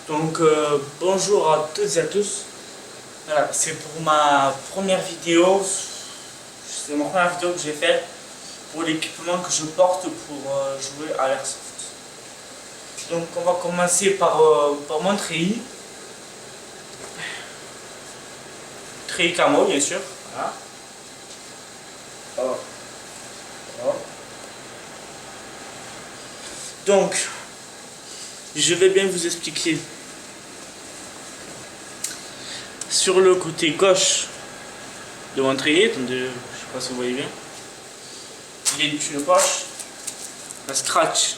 Donc bonjour à toutes et à tous. Voilà, c'est pour ma première vidéo. C'est ma première vidéo que j'ai faite pour l'équipement que je porte pour jouer à l'airsoft. Donc on va commencer par mon treillis. Treillis camo bien sûr. Voilà. Voilà. Donc je vais bien vous expliquer. Sur le côté gauche de mon treillis, attendez, je ne sais pas si vous voyez bien, il y a une poche, un scratch.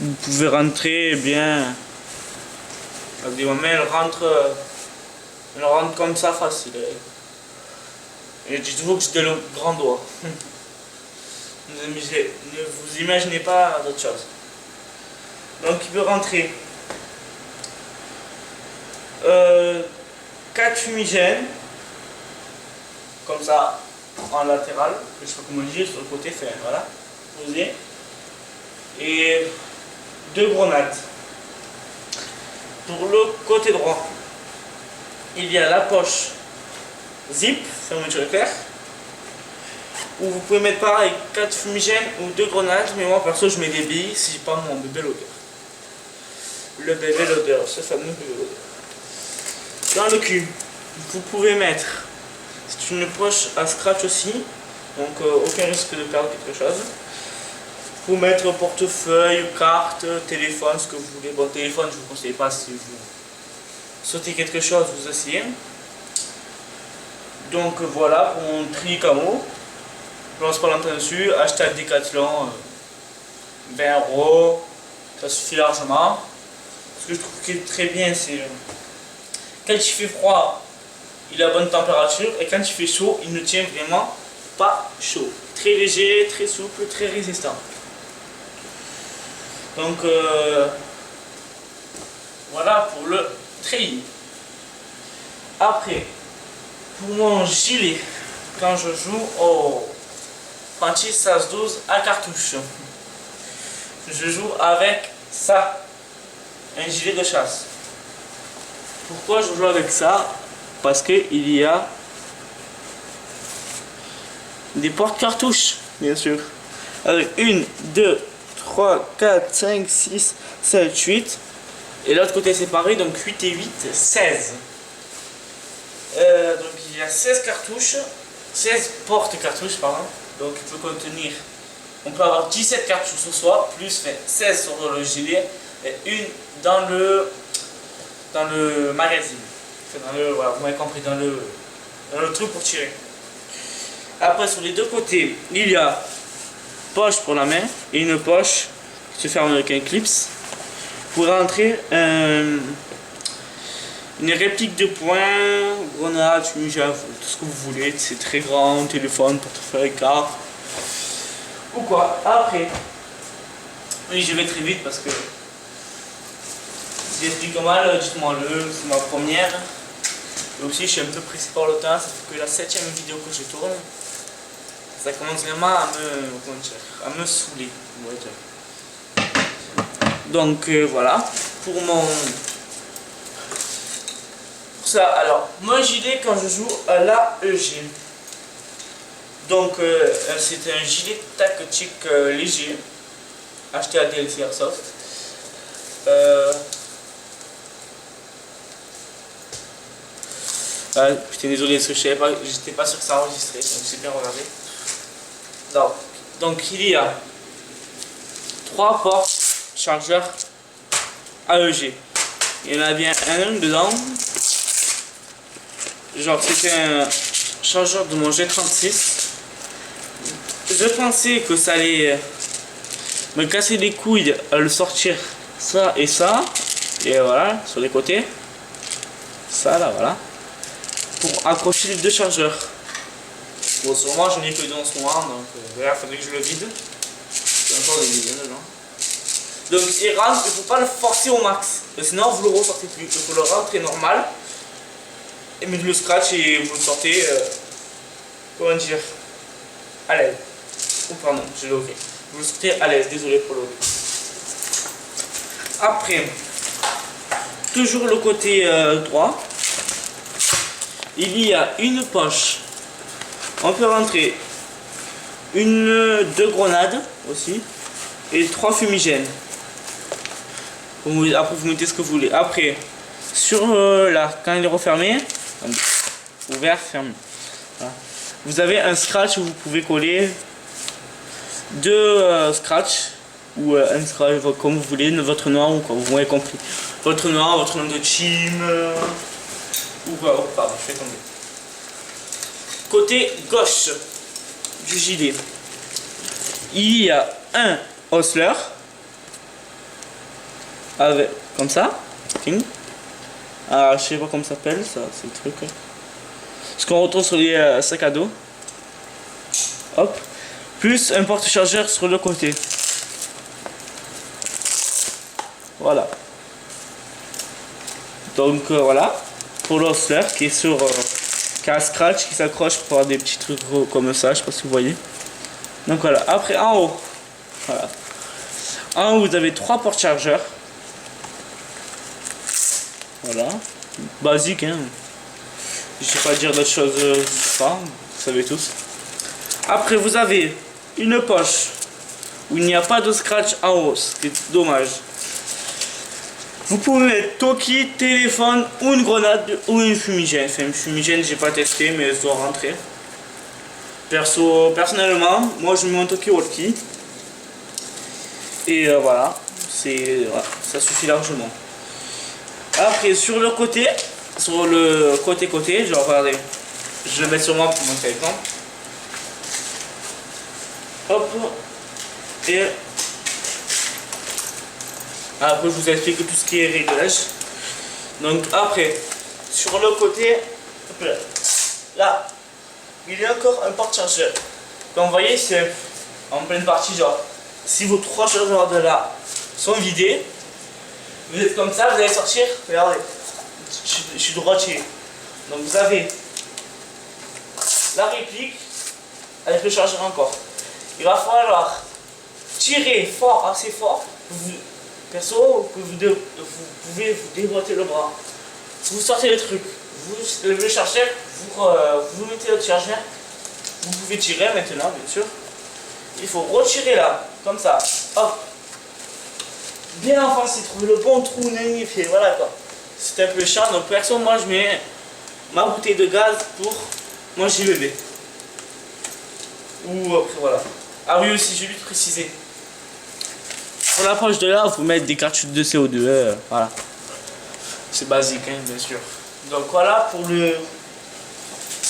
Vous pouvez rentrer bien avec des mains, elle rentre comme ça facile. Et je dis toujours que j'ai le grand doigt. Ne vous imaginez pas d'autre chose. Donc il peut rentrer 4 fumigènes comme ça en latéral, je sais pas comment dire, sur le côté fait, voilà, posé, et 2 grenades. Pour le côté droit, il y a la poche zip, fermeture éclair, où vous pouvez mettre pareil 4 fumigènes ou 2 grenades, mais moi perso je mets des billes si j'ai pas mon bébé loader. Le bébé loader, ce fameux bébé loader. Dans le cul, vous pouvez mettre, c'est une poche à scratch aussi, donc aucun risque de perdre quelque chose. Vous pouvez mettre portefeuille, carte, téléphone, ce que vous voulez. Bon, téléphone, je ne vous conseille pas si vous sautez quelque chose, vous essayez. Donc voilà pour mon treillis camo. Je lance pas longtemps dessus, acheter à Decathlon 20 €, ça suffit largement. Ce que je trouve qui est très bien, c'est quand il fait froid, il a bonne température, et quand il fait chaud, il ne tient vraiment pas chaud. Très léger, très souple, très résistant. Donc voilà pour le treillis. Après, pour mon gilet, quand je joue au Panty 16-12 à cartouche, je joue avec ça, un gilet de chasse. Pourquoi je joue avec ça? Parce qu'il y a des porte-cartouches, bien sûr. Avec 1, 2, 3, 4, 5, 6, 7, 8. Et l'autre côté séparé, donc 8 et 8, 16. Donc il y a 16 cartouches, 16 porte-cartouches, pardon. Donc il peut contenir, on peut avoir 17 cartouches sur soi, plus 16 sur le gilet, et une dans le magazine. Voilà, vous m'avez compris, dans le truc pour tirer. Après, sur les deux côtés, il y a poche pour la main et une poche qui se ferme avec un clips pour rentrer une réplique de poing, grenade, fumigène, tout ce que vous voulez. C'est très grand, téléphone, portefeuille, carte ou quoi. Après, oui, je vais très vite parce que si j'explique mal, dites-moi-le, c'est ma première. Et aussi, je suis un peu pressé par le temps, ça fait que la 7e vidéo que je tourne. Ça commence vraiment à me saouler, on va dire. Donc voilà, pour ça. Alors, mon gilet quand je joue à l'AEG. Donc c'est un gilet tactique léger, acheté à DLC Airsoft. Putain, désolé, parce que je j'étais pas sûr que ça enregistrait, donc c'est bien regardé. Donc il y a 3 portes chargeurs AEG. Il y en a bien un dedans. Genre c'était un chargeur de mon G36. Je pensais que ça allait me casser les couilles à le sortir ça et ça. Et voilà, sur les côtés. Ça là, voilà. Pour accrocher les 2 chargeurs. Bon, sûrement je n'ai que 2 en ce moment, donc il faudrait que je le vide. Il y a encore des vides dedans. Donc il rentre, il ne faut pas le forcer au max, sinon vous le ressortez plus. Il faut le rentrer normal, et mettre le scratch et vous le sortez, comment dire, à l'aise. Oh pardon, j'ai le ok. Vous le sortez à l'aise, désolé pour le ok. Après, toujours le côté droit, il y a une poche. On peut rentrer deux grenades aussi et 3 fumigènes. Après vous mettez ce que vous voulez. Après sur là, quand il est refermé, ouvert, fermé, voilà. Vous avez un scratch où vous pouvez coller deux scratch ou un scratch comme vous voulez, votre nom ou quoi, vous m'avez compris. Votre nom de team ou quoi, pardon, je fais tomber. Côté gauche du gilet, il y a un hostler avec comme ça. Ah, je sais pas comment ça s'appelle, ça, c'est le truc. Ce qu'on retrouve sur les sacs à dos. Hop. Plus un porte-chargeur sur le côté. Voilà. Donc voilà. Pour l'hostler qui est sur qui a un scratch qui s'accroche pour des petits trucs comme ça, je sais pas si vous voyez. Donc voilà. Après en haut. Voilà. En haut vous avez 3 porte-chargeurs. Voilà. Basique hein. Je sais pas dire d'autres choses, ça, vous savez tous. Après vous avez une poche où il n'y a pas de scratch en haut, ce qui est dommage. Vous pouvez mettre Toki, téléphone ou une grenade ou une fumigène. Enfin, une fumigène j'ai pas testé mais elle doit rentrer. Personnellement, moi je mets un Toki walkie. Et voilà, voilà, ça suffit largement. Après sur le côté je vais regarder. Je le mets sur moi pour montrer l'exemple. Hop. Et après je vous explique tout ce qui est réglage. Donc après, sur le côté, là, il y a encore un porte-chargeur. Comme vous voyez, c'est en pleine partie, genre, si vos 3 chargeurs de là sont vidés, vous êtes comme ça, vous allez sortir, regardez, je suis droitier. Donc vous avez la réplique avec le chargeur encore. Il va falloir tirer fort, assez fort. Perso, vous pouvez vous déboîter le bras. Si vous sortez le truc, vous levez le chargeur, vous mettez le chargeur, vous pouvez tirer maintenant, bien sûr. Il faut retirer là, comme ça, hop. Bien enfoncé, trouver le bon trou, et voilà quoi. C'est un peu chiant, donc perso, moi je mets ma bouteille de gaz pour mon JVB. Ou après voilà. Ah oui aussi, j'ai oublié de préciser. Pour l'approche de là, vous mettez des cartouches de CO2, voilà. C'est basique, hein, bien sûr. Donc voilà pour le...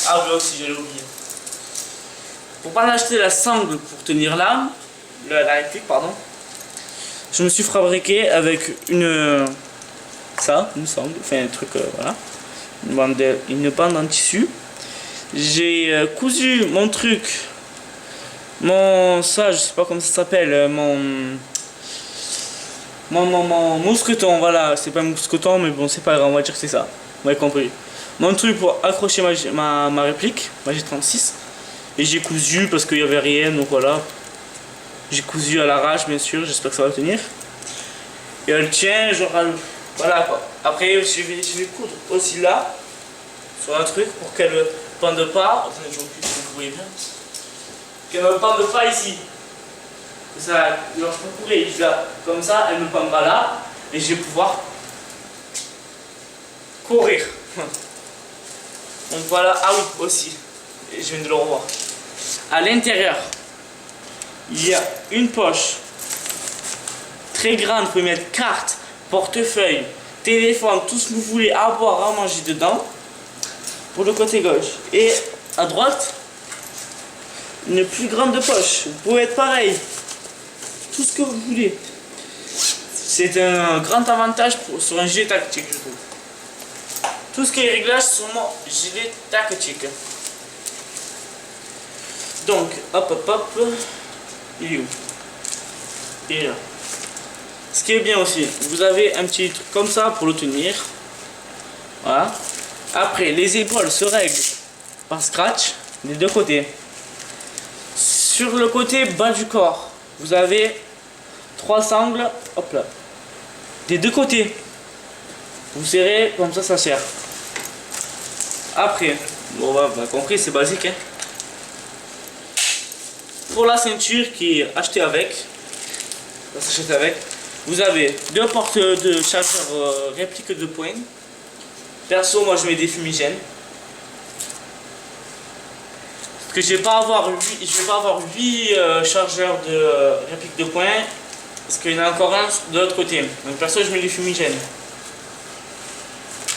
Ah oui aussi, j'ai oublié. Pour pas acheter la sangle pour tenir l'arme, la réplique, pardon, je me suis fabriqué avec une sangle, enfin un truc, voilà. Une bande en tissu. J'ai cousu mon truc, je sais pas comment ça s'appelle, mon mousqueton, voilà, c'est pas un mousqueton, mais bon, c'est pas grave, on va dire que c'est ça, vous m'avez compris. Mon truc pour accrocher ma réplique, ma G36, et j'ai cousu parce qu'il y avait rien, donc voilà. J'ai cousu à l'arrache, bien sûr, j'espère que ça va tenir. Et elle tient, genre, voilà quoi. Après, je vais coudre aussi là, sur un truc, pour qu'elle ne pende pas. Attendez, je recule, vous voyez bien. Qu'elle ne pende pas ici. Ça, alors je pourrais là, comme ça, elle me pendra là, et je vais pouvoir courir. Donc voilà, ah oui, aussi, je viens de le revoir. À l'intérieur, il y a une poche très grande, vous pouvez mettre carte, portefeuille, téléphone, tout ce que vous voulez, à boire, à manger dedans, pour le côté gauche. Et à droite, une plus grande poche, vous pouvez être pareil. Tout ce que vous voulez. C'est un grand avantage sur un gilet tactique, je trouve. Tout ce qui est réglage sur mon gilet tactique. Donc, hop, il est où? Il est là. Ce qui est bien aussi, vous avez un petit truc comme ça pour le tenir. Voilà. Après, les épaules se règlent par scratch des deux côtés. Sur le côté bas du corps, vous avez 3 sangles, hop là, des deux côtés. Vous serrez comme ça sert. Après, bon, on va compris, c'est basique. Hein. Pour la ceinture qui est achetée avec, ça s'achète avec, vous avez deux portes de chargeur réplique de poing. Perso, moi je mets des fumigènes. Parce que je vais pas avoir 8 chargeurs de réplique de poing. Parce qu'il y en a encore un de l'autre côté. Donc perso, je mets les fumigènes.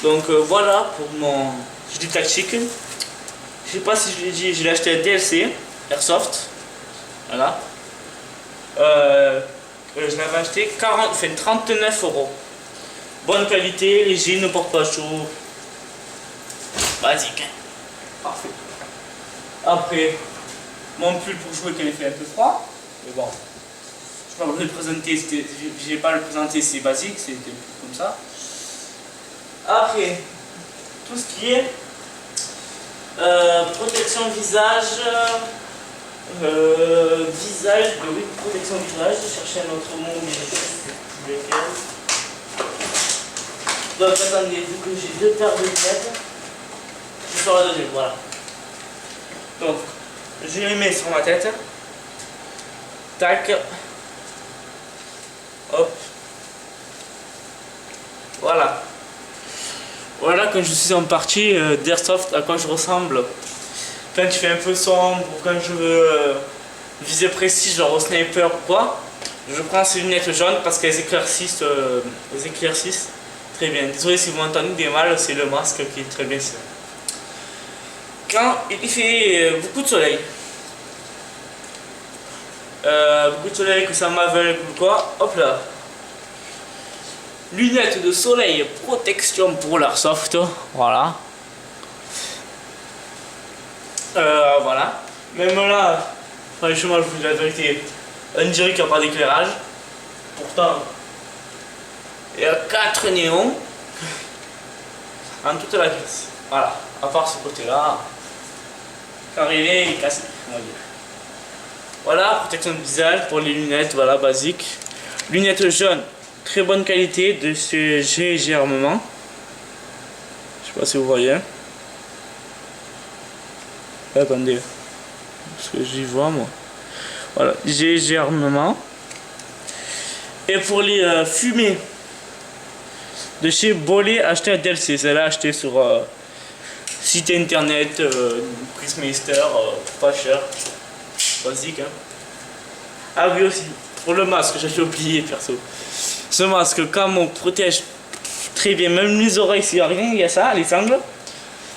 Donc voilà pour mon gilet tactique. Je sais pas si je l'ai dit, je l'ai acheté à DLC Airsoft. Voilà. Je l'avais acheté 39 €. Bonne qualité, léger, ne porte pas chaud. Basique. Hein. Parfait. Après, mon pull pour jouer quand il fait un peu froid. Mais bon, je vais pas le présenter, j'ai pas le présenter, c'est basique, c'était comme ça. Après, tout ce qui est protection visage, oui, protection visage, je cherchais un autre mot, mais je sais plus lequel. Donc attendez, vu que j'ai deux paires de lunettes, je sors la deuxième, voilà. Donc, je les mets sur ma tête. Tac. Hop. Voilà. Voilà quand je suis en partie d'Airsoft, à quoi je ressemble. Quand je fais un peu sombre, ou quand je veux viser précis, genre au sniper ou quoi, je prends ces lunettes jaunes parce qu'elles éclaircissent, très bien. Désolé si vous m'entendez des mal, c'est le masque qui est très bien. Quand il fait beaucoup de soleil, que ça m'aveugle ou quoi, hop là. Lunettes de soleil, protection pour l'airsoft, voilà. Voilà. Même là, franchement, je vous dis la vérité, on dirait qu'il n'y a pas d'éclairage. Pourtant, il y a 4 néons en toute la pièce. Voilà, à part ce côté-là, quand il est cassé, on va dire. Voilà, protection de visage pour les lunettes, voilà, basique. Lunettes jaunes, très bonne qualité de chez GG Armement. Je sais pas si vous voyez. Attendez, parce que j'y vois moi. Voilà, GG Armement. Et pour les fumées de chez Bollé, acheté à DLC, celle-là acheté sur site internet, Prismeister, pas cher, basique. Hein. Ah oui aussi, pour le masque, j'avais oublié perso. Ce masque, comme on protège très bien, même les oreilles, s'il n'y a rien, il y a ça, les sangles.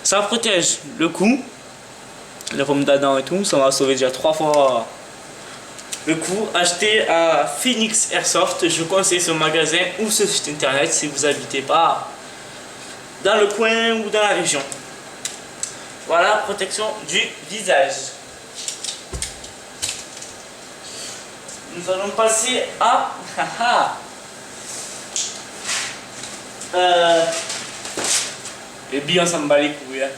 Ça protège le cou, la pomme d'Adam et tout, ça m'a sauvé déjà 3 fois le coup. Acheté à Phoenix Airsoft, je conseille ce magasin ou ce site internet si vous n'habitez pas dans le coin ou dans la région. Voilà, protection du visage. Nous allons passer à les billes, on s'en bat les couilles. Hein.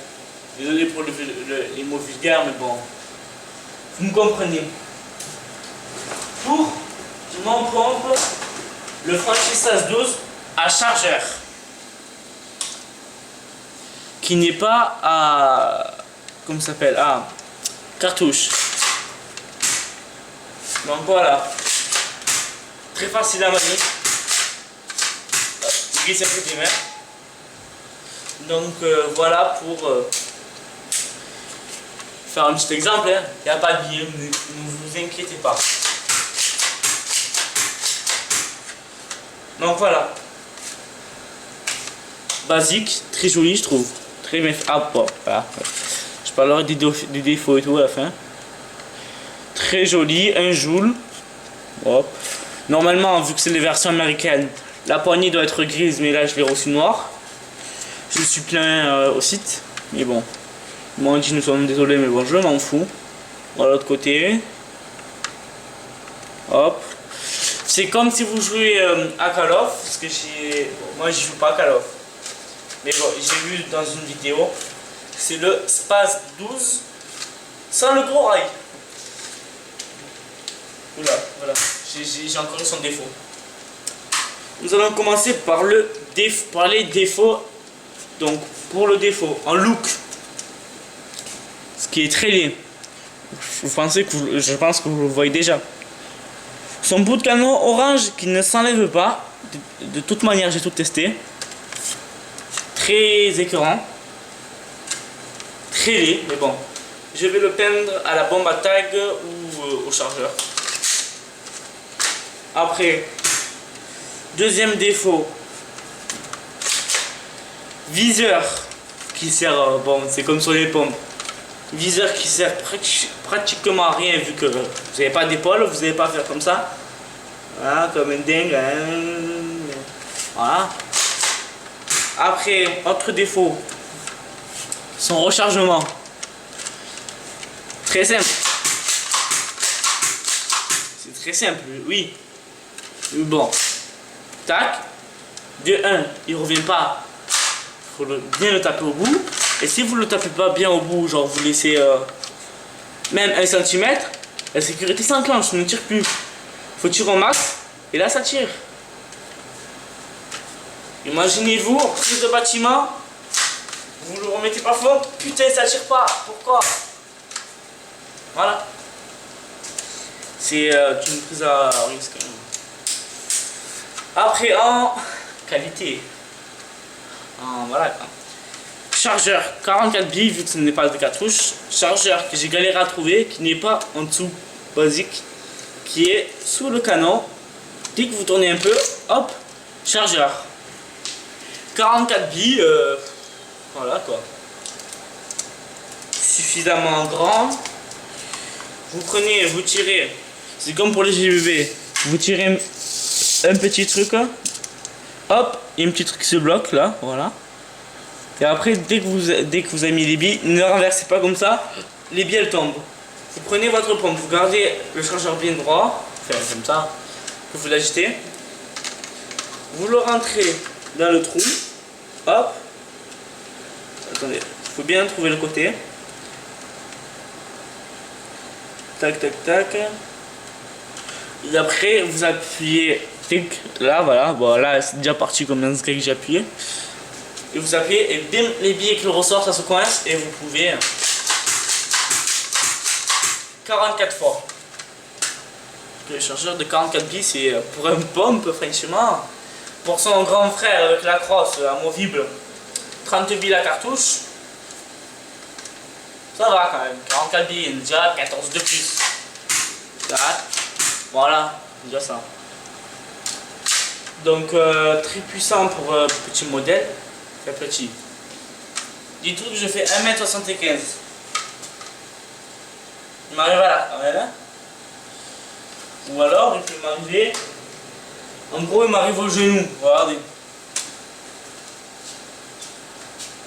Désolé pour les mots vulgaires, mais bon, vous me comprenez. Pour mon pompe, le franchissage 12 à chargeur, qui n'est pas à, comment ça s'appelle, à cartouche. Donc voilà, très facile à manier. Glisse un peu tes mains. Donc voilà pour faire un petit exemple. Il n'y a pas de billet, ne vous inquiétez pas. Donc voilà, basique, très joli je trouve, très bien fait. Ah bon, voilà. Je parlerai des défauts et tout à la fin. Très joli, 1 joule. Hop. Normalement, vu que c'est les versions américaines, la poignée doit être grise, mais là je l'ai reçu noir. Je suis plein au site, mais bon, ils m'ont dit nous sommes désolés, mais bon, je m'en fous. Voilà l'autre côté. Hop. C'est comme si vous jouez à Call of, parce que moi je joue pas à Call of. Mais bon, j'ai vu dans une vidéo, c'est le Space 12 sans le gros rail. Oula, voilà, j'ai encore eu son défaut. Nous allons commencer par les défauts. Donc pour le défaut, en look, ce qui est très laid. Je pense que vous le voyez déjà. Son bout de canon orange qui ne s'enlève pas. De toute manière, j'ai tout testé. Très écœurant. Très laid, mais bon. Je vais le peindre à la bombe à tag ou au chargeur. Après, deuxième défaut. Viseur qui sert, bon, c'est comme sur les pompes. Viseur qui sert pratiquement à rien vu que vous n'avez pas d'épaule, vous n'allez pas faire comme ça. Voilà, comme un dingue. Voilà. Après, autre défaut. Son rechargement. Très simple. C'est très simple, oui. Bon. Tac. De 1, il revient pas. Il faut bien le taper au bout. Et si vous le tapez pas bien au bout, genre vous laissez même 1 cm, la sécurité s'enclenche, ne tire plus. Faut tirer au max, et là ça tire. Imaginez-vous, prise de bâtiment, vous le remettez pas fond, putain ça tire pas, pourquoi? Voilà. C'est une prise à risque. Après en qualité. Voilà. Chargeur 44 billes vu que ce n'est pas de cartouche. Chargeur que j'ai galéré à trouver, qui n'est pas en dessous, basique, qui est sous le canon. Dès que vous tournez un peu, hop, chargeur. 44 billes, voilà quoi. Suffisamment grand. Vous prenez, vous tirez, c'est comme pour les GBB. Vous tirez un petit truc, hop, il y a un petit truc qui se bloque là, voilà. Et après, dès que vous avez mis les billes, ne renversez pas comme ça, les billes elles tombent. Vous prenez votre pompe, vous gardez le chargeur bien droit, enfin comme ça, que vous l'agitez. Vous le rentrez dans le trou, hop. Attendez, il faut bien trouver le côté. Tac, tac, tac. Et après, vous appuyez, là, voilà, bon là c'est déjà parti comme dans ce cas que j'ai appuyé. Et vous appuyez et bim, les billes qui ressortent, ça se coince et vous pouvez 44 fois. Le chargeur de 44 billes, c'est pour un pompe, franchement. Pour son grand frère avec la crosse amovible, 30 billes la cartouche. Ça va quand même, 44 billes, déjà 14 de plus. Voilà, déjà ça. Donc très puissant pour petit modèle. Petit. Dites-vous que je fais 1m75. Il m'arrive à là quand même. Hein? Ou alors il peut m'arriver. En gros il m'arrive au genou. Regardez.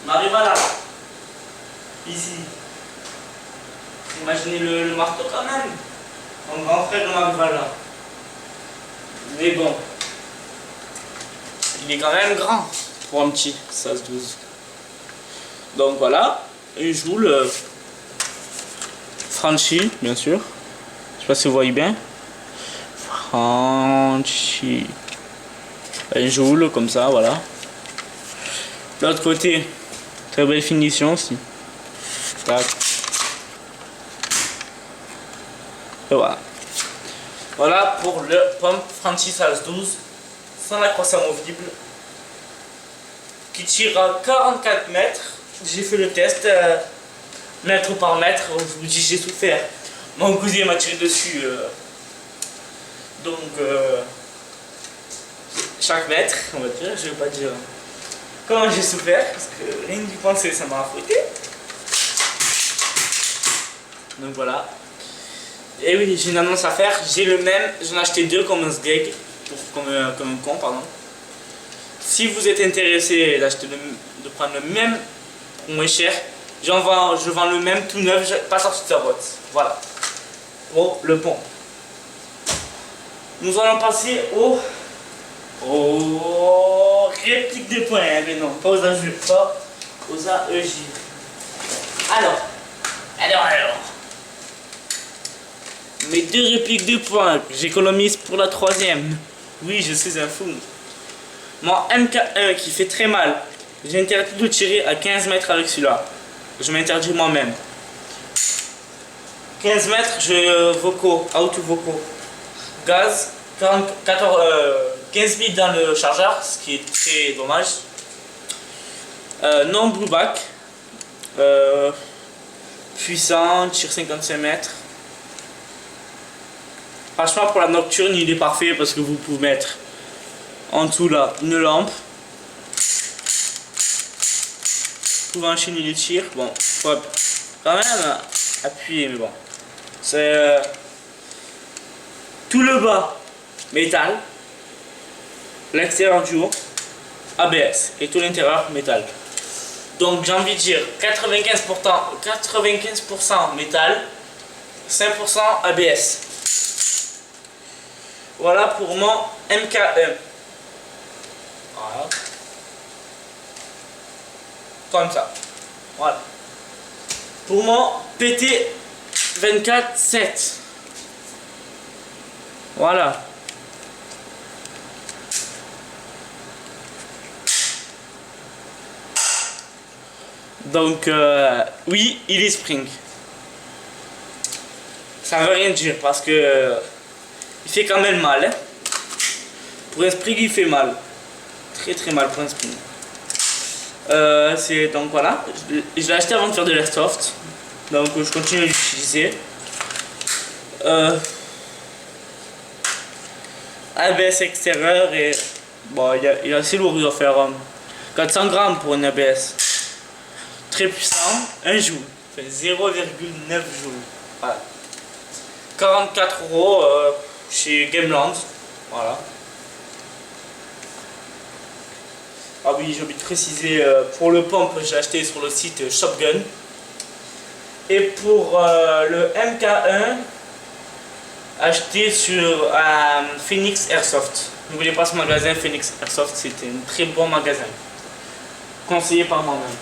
Il m'arrive à là. Ici. Imaginez le marteau quand même. Mon grand frère m'arrive à là. Mais bon. Il est quand même grand. Pour un petit 16-12. Donc voilà, une joule Franchi, bien sûr. Je sais pas si vous voyez bien. Franchi. Une joule comme ça, voilà. L'autre côté, très belle finition aussi. Tac. Et voilà. Voilà pour le pompe Franchi 16-12 sans la crosse amovible, qui tire à 44 mètres. J'ai fait le test mètre par mètre. Je vous dis, j'ai souffert. Mon cousin m'a tiré dessus. Donc chaque mètre, on va dire, je vais pas dire comment j'ai souffert parce que rien d'y penser ça m'a affouetté. Donc voilà. Et oui, j'ai une annonce à faire. J'ai le même, j'en ai acheté deux comme un sgeg, comme un con, pardon. Si vous êtes intéressé d'acheter de prendre le même pour moins cher, je vends le même tout neuf, pas sorti de sa boîte. Voilà. Pour le pont. Nous allons passer aux répliques de points, hein, mais non, pas aux AEG, pas aux AEJ. Alors. Mes deux répliques de points, j'économise pour la troisième. Oui, je suis un fou. Mon MK1 qui fait très mal, j'ai interdit de tirer à 15 mètres avec celui-là. Je m'interdis moi-même. 15 mètres, je voco, auto-voco. Gaz, 15 bits dans le chargeur, ce qui est très dommage. Non blue back. Puissant, tire 55 mètres. Franchement, pour la nocturne, il est parfait parce que vous pouvez mettre en dessous là une lampe. Vous pouvez enchaîner les tirs. Bon, faut quand même appuyer, mais bon. C'est tout le bas métal, l'extérieur du haut ABS et tout l'intérieur métal. Donc j'ai envie de dire 95% métal, 5% ABS. Voilà pour mon MK1. Voilà. Comme ça. Voilà. Pour mon PT24-7. Voilà. Donc, oui, il est spring. Ça veut rien dire parce que il fait quand même mal. Hein. Pour un spring, il fait mal. Très très mal pour un spring. Donc voilà. Je l'ai acheté avant de faire de l'airsoft. Donc je continue à l'utiliser. ABS extérieur et bon, il est assez lourd, il doit faire 400 grammes pour un ABS. Très puissant, 1 joule, fait 0,9 joules. Voilà. 44 € chez Gameland. Voilà. Ah oui, j'ai oublié de préciser, pour le pump, j'ai acheté sur le site Shopgun. Et pour le MK1, acheté sur Phoenix Airsoft. N'oubliez pas ce magasin Phoenix Airsoft, c'était un très bon magasin. Conseillé par moi-même.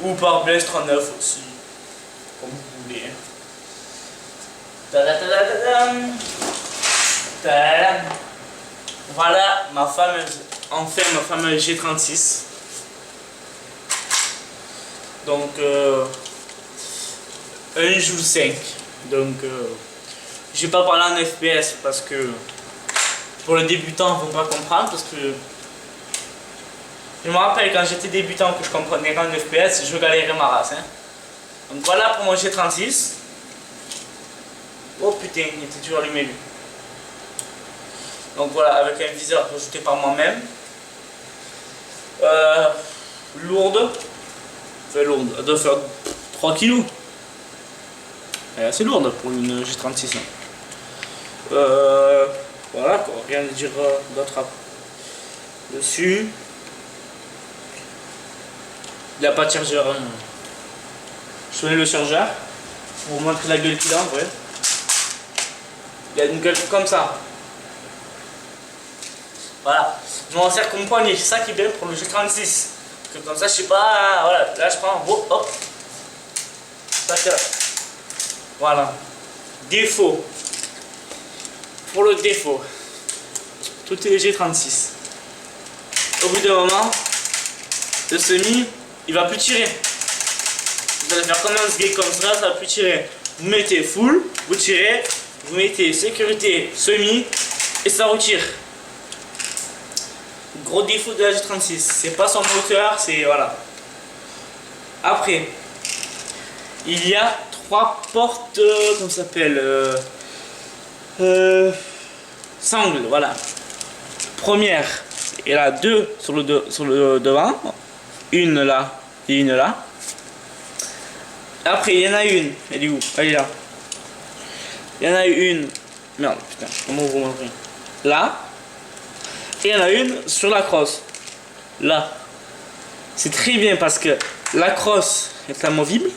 Ou par Blaze 39 aussi. Comme vous voulez. Voilà ma fameuse, enfin ma fameuse G36. Donc 1 joue 5. Donc je vais pas parler en FPS parce que pour les débutants ils vont pas comprendre parce que je me rappelle quand j'étais débutant que je comprenais rien en FPS, je galérais ma race. Hein. Donc voilà pour mon G36. Oh putain, il était toujours allumé lui. Donc voilà, avec un viseur ajouté par moi-même. Lourde. Enfin lourde, elle doit faire 3 kg. Elle est assez lourde pour une G36. Hein. Voilà quoi, rien à dire d'autre dessus. Il n'y a pas de chargeur. Hein. Je mets le chargeur pour vous montrer la gueule qu'il a en vrai. Il a une gueule comme ça. Voilà. Je m'en sers comme poignée, c'est ça qui est bien pour le G36. Que comme ça, je sais pas, voilà, là je prends, hop, voilà. Défaut. Pour le défaut, tout est G36. Au bout d'un moment, le semi, il va plus tirer. Vous allez faire comme un sgeg comme ça va plus tirer. Vous mettez full, vous tirez, vous mettez sécurité, semi, et ça retire. Gros défaut de la G36, c'est pas son moteur, c'est voilà. Après, il y a 3 portes, comment ça s'appelle, sangles, voilà. Première, il y en a 2 sur le devant, une là et une là. Après, il y en a une, elle est où? Elle est là. Il y en a une, merde, putain, comment vous montrer? Là. Et il y en a une sur la crosse. Là. C'est très bien parce que la crosse est amovible.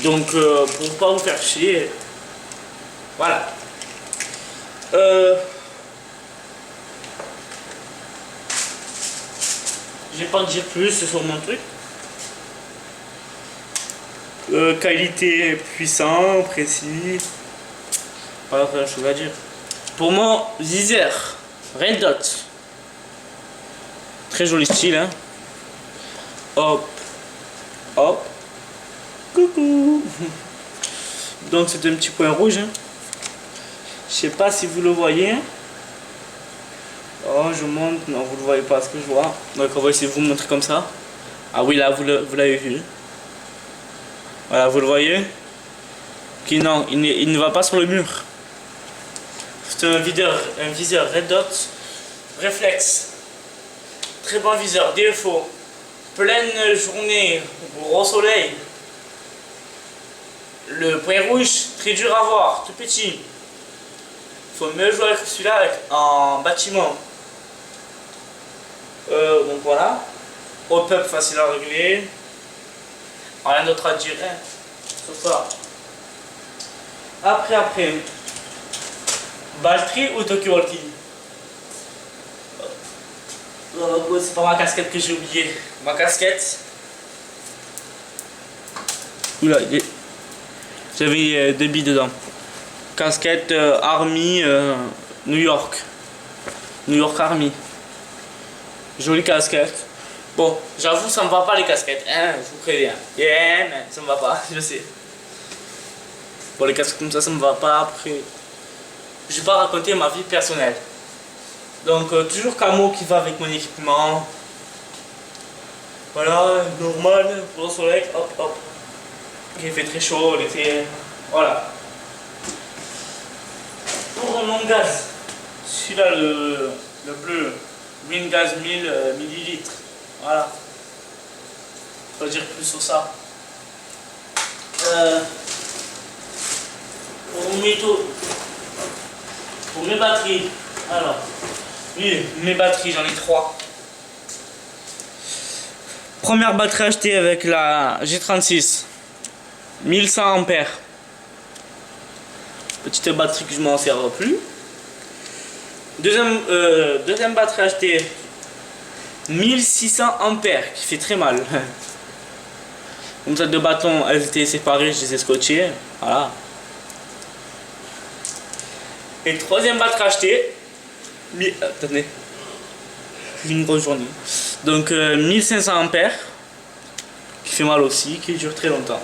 Donc pour pas vous faire chier. Voilà. Je vais pas en dire plus sur mon truc. Qualité puissant, précis. Pas grand chose à dire. Pour mon viseur, Red Dot. Très joli style, hein. Hop, hop, coucou. Donc c'est un petit point rouge, hein. Je sais pas si vous le voyez. Oh, je monte, non vous le voyez pas ce que je vois. Donc on va essayer de vous montrer comme ça. Ah oui, là vous l'avez vu. Voilà, vous le voyez. Qui non, il ne va pas sur le mur. C'est un viseur Red Dot réflexe. Très bon viseur, défaut. Pleine journée, gros soleil. Le point rouge, très dur à voir, tout petit. Faut mieux jouer avec celui-là en bâtiment. Donc voilà. Hop-up facile à régler. Rien d'autre à dire, hein. Sur ça. Après. Batterie ou Tokyo Walkie? C'est pas ma casquette que j'ai oublié. Ma casquette. Oula, j'avais deux billes dedans. Casquette Army New York. New York Army. Jolie casquette. Bon, j'avoue, ça me va pas les casquettes. Hein, je vous préviens. Yeah, mais ça me va pas, je sais. Bon, les casquettes comme ça me va pas. Après, je vais pas raconter ma vie personnelle. Donc, toujours camo qui va avec mon équipement. Voilà, normal, pour le soleil, hop, hop. Il fait très chaud, l'été. Voilà. Pour mon gaz, celui-là, le bleu, Green Gaz 1000 millilitres. Voilà. Je vais dire plus sur ça. Pour mes batteries, alors, oui, mes batteries, j'en ai 3. Première batterie achetée avec la G36, 1100 ampères. Petite batterie que je m'en sers plus. Deuxième batterie achetée, 1600 ampères, qui fait très mal. Comme ça, deux bâtons, elles étaient séparées, je les ai scotchés. Voilà. Et troisième batterie achetée, attendez, une grosse journée. Donc 1500 ampères, qui fait mal aussi, qui dure très longtemps.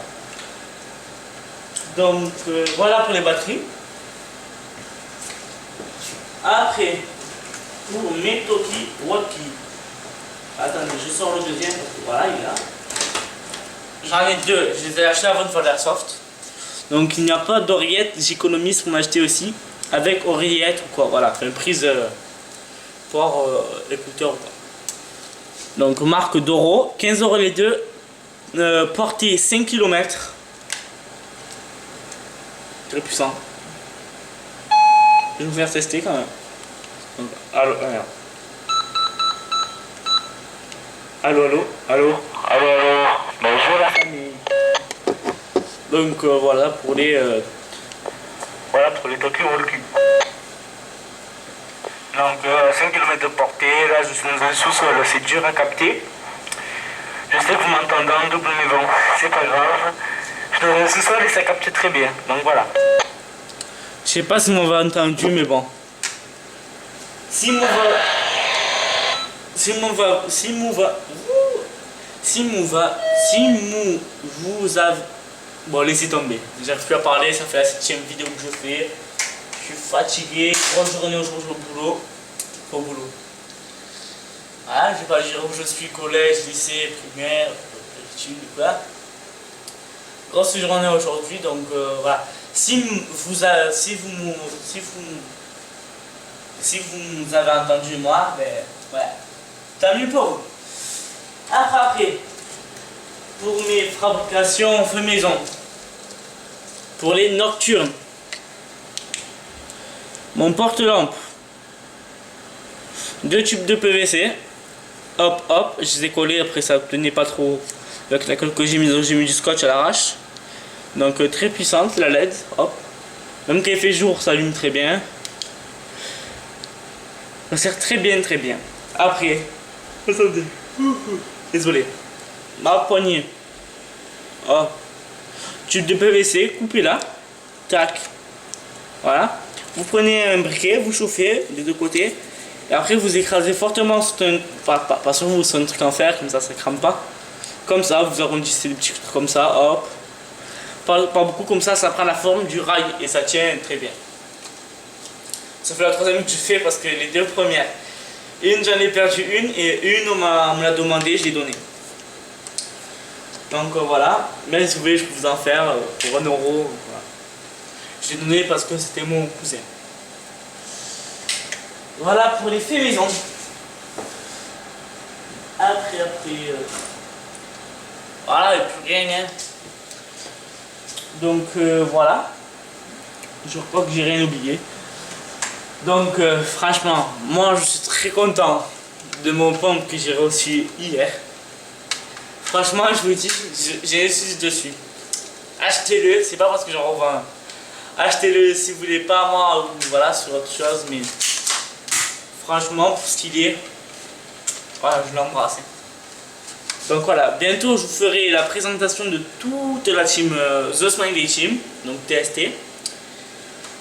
Donc voilà pour les batteries. Après, pour mes Toki Walkie. Attendez, je sors le deuxième parce que voilà, il est là. J'en ai deux, je les ai achetés avant de faire l'airsoft. Donc il n'y a pas d'oreillette, j'économise pour m'acheter aussi. Avec oreillette ou quoi, voilà, une prise pour écouteur ou quoi. Donc marque Doro, 15 € les deux, portée 5 km. Très puissant. Je vais vous faire tester quand même. Donc, allô, allô, bonjour la famille. Donc voilà pour les Tokyo Walkie. Donc 5 km de portée, là je suis dans un sous-sol, c'est dur à capter. Je sais que vous m'entendez en double, mais bon, c'est pas grave. Je suis dans un sous-sol et ça capte très bien, donc voilà. Je sais pas si on va entendu, mais bon. Si vous avez... Bon, laissez tomber. J'arrive plus à parler, ça fait la 7e vidéo que je fais. Je suis fatigué, grosse journée aujourd'hui au boulot. Voilà, je vais pas dire où je suis, collège, lycée, primaire, études, quoi. Grosse journée aujourd'hui, donc voilà. Si vous avez entendu moi, ben ouais, tant mieux pour vous. Après, pour mes fabrications fait maison, pour les nocturnes, mon porte-lampe, 2 tubes de PVC, hop hop, je les ai collés, après ça tenait pas trop avec la colle que j'ai mis du scotch à l'arrache. Donc très puissante la LED, hop. Même quand il fait jour, ça allume très bien. Ça sert très bien, très bien. Après, attendez, désolé. Ma poignée, oh, tube de PVC, coupez là, tac. Voilà. Vous prenez un briquet, vous chauffez des deux côtés Et après vous écrasez fortement sur un, pas sur vous, sur un truc en fer, comme ça crame pas. Comme ça, vous arrondissez des petits trucs comme ça, hop. Pas beaucoup comme ça prend la forme du rail et ça tient très bien. Ça fait la troisième que je fais parce que les deux premières, une j'en ai perdu une et une on me l'a demandé, je l'ai donnée. Donc voilà, mais si vous voulez je peux vous en faire pour 1 euro. Voilà. Je l'ai donné parce que c'était mon cousin. Voilà pour les faits maison. Après, voilà, et plus rien. Hein. Donc voilà. Je crois que j'ai rien oublié. Donc franchement, moi je suis très content de mon pompe que j'ai reçu hier. Franchement, je vous dis, j'ai insisté dessus. Achetez-le, c'est pas parce que j'en revends. Achetez-le si vous voulez pas, moi, ou voilà, sur autre chose, mais franchement, pour ce qu'il est, voilà, je l'embrasse. Donc voilà, bientôt je vous ferai la présentation de toute la team The Smiley Team, donc TST.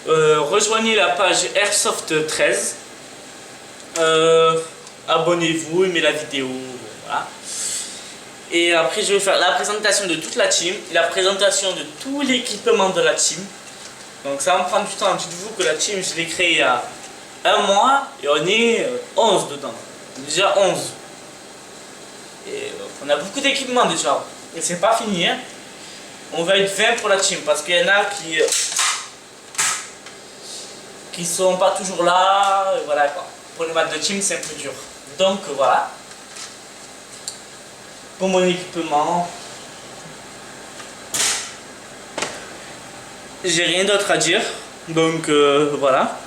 Rejoignez la page Airsoft 13. Abonnez-vous, aimez la vidéo, voilà. Et après je vais faire la présentation de toute la team, la présentation de tout l'équipement de la team. Donc ça va me prendre du temps, dites-vous que la team je l'ai créée il y a 1 mois et on est 11 dedans. Déjà 11. Et on a beaucoup d'équipements déjà. Et c'est pas fini, hein. On va être 20 pour la team parce qu'il y en a qui sont pas toujours là. Et voilà quoi. Pour les matchs de team c'est un peu dur. Donc voilà. Pour mon équipement, j'ai rien d'autre à dire. Donc voilà.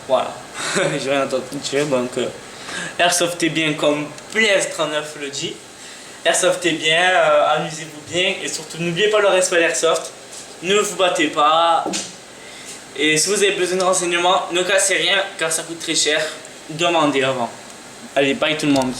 Voilà. J'ai rien d'autre à dire. Donc Airsoft est bien comme Blaze39 le dit. Airsoft est bien, amusez-vous bien et surtout n'oubliez pas le respect d'Airsoft. Ne vous battez pas. Et si vous avez besoin de renseignements, ne cassez rien car ça coûte très cher. Demandez avant. Allez, bye tout le monde.